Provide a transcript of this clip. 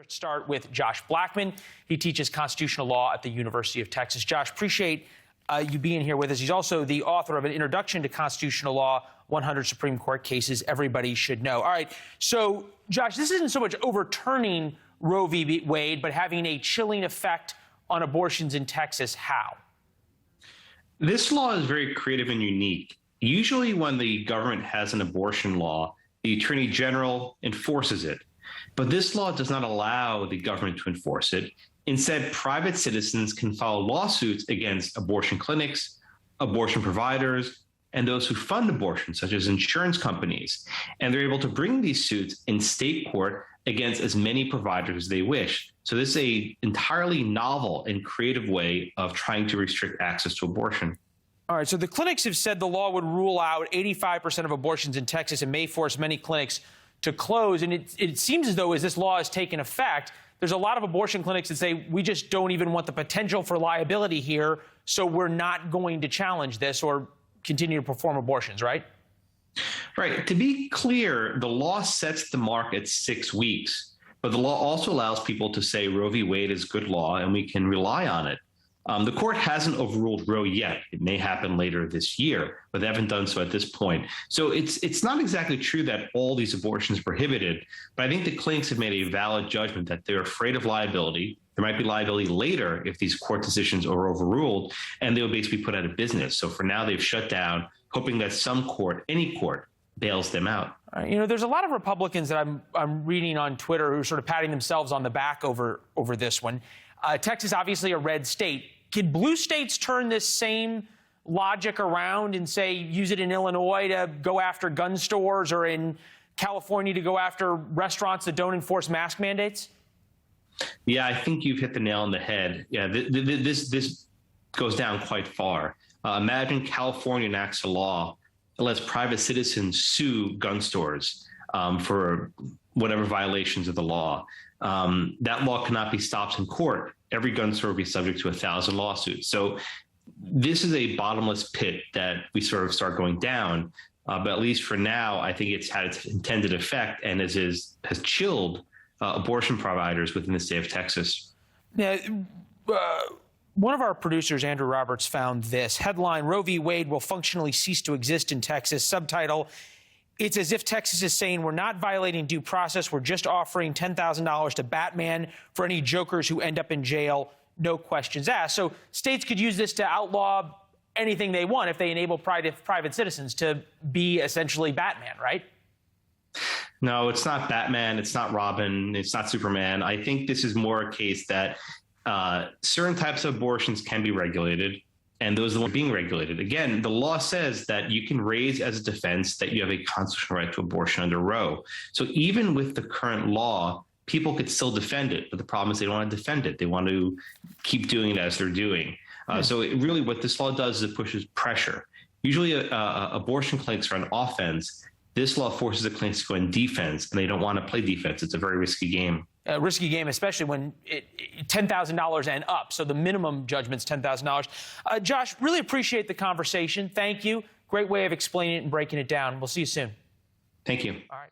Start with Josh Blackman. He teaches constitutional law at the University of Texas. Josh, appreciate you being here with us. He's also the author of an introduction to constitutional law, 100 Supreme Court cases everybody should know. All right, so Josh, this isn't so much overturning Roe v. Wade, but having a chilling effect on abortions in Texas. How? This law is very creative and unique. Usually when the government has an abortion law, the Attorney General enforces it. But this law does not allow the government to enforce it. Instead, private citizens can file lawsuits against abortion clinics, abortion providers, and those who fund abortion, such as insurance companies. And they're able to bring these suits in state court against as many providers as they wish. So this is an entirely novel and creative way of trying to restrict access to abortion. All right, so the clinics have said the law would rule out 85% of abortions in Texas and may force many clinics to close. And it seems as though as this law has taken effect, there's a lot of abortion clinics that say we just don't even want the potential for liability here, so we're not going to challenge this or continue to perform abortions, right? Right. To be clear, the law sets the mark at 6 weeks, but the law also allows people to say Roe v. Wade is good law and we can rely on it. The court hasn't overruled Roe yet. It may happen later this year, but they haven't done so at this point. So it's not exactly true that all these abortions are prohibited, but I think the clinics have made a valid judgment that they're afraid of liability. There might be liability later if these court decisions are overruled, and they'll basically be put out of business. So for now, they've shut down, hoping that some court, any court, bails them out. You know, there's a lot of Republicans that I'm reading on Twitter who are sort of patting themselves on the back over this one. Texas, obviously a red state. Can blue states turn this same logic around and say use it in Illinois to go after gun stores or in California to go after restaurants that don't enforce mask mandates? Yeah, I think you've hit the nail on the head. Yeah, this goes down quite far. Imagine California enacts a law that lets private citizens sue gun stores for whatever violations of the law. That law cannot be stopped in court. Every gun store will be subject to 1,000 lawsuits. So this is a bottomless pit that we sort of start going down. But at least for now, I think it's had its intended effect and has chilled abortion providers within the state of Texas. Yeah, one of our producers, Andrew Roberts, found this headline: Roe v. Wade will functionally cease to exist in Texas. Subtitle: It's as if Texas is saying we're not violating due process. We're just offering $10,000 to Batman for any jokers who end up in jail. No questions asked. So states could use this to outlaw anything they want if they enable private citizens to be essentially Batman, right? No, it's not Batman. It's not Robin. It's not Superman. I think this is more a case that certain types of abortions can be regulated, and those are being regulated. Again, the law says that you can raise as a defense that you have a constitutional right to abortion under Roe. So even with the current law, people could still defend it. But the problem is they don't want to defend it. They want to keep doing it as they're doing. So it really what this law does is it pushes pressure. Usually abortion clinics are on offense. This law forces the clinics to go in defense, and they don't want to play defense. It's a very risky game. A risky game, especially when $10,000 and up. So the minimum judgment's $10,000. Josh, really appreciate the conversation. Thank you. Great way of explaining it and breaking it down. We'll see you soon. Thank you. All right.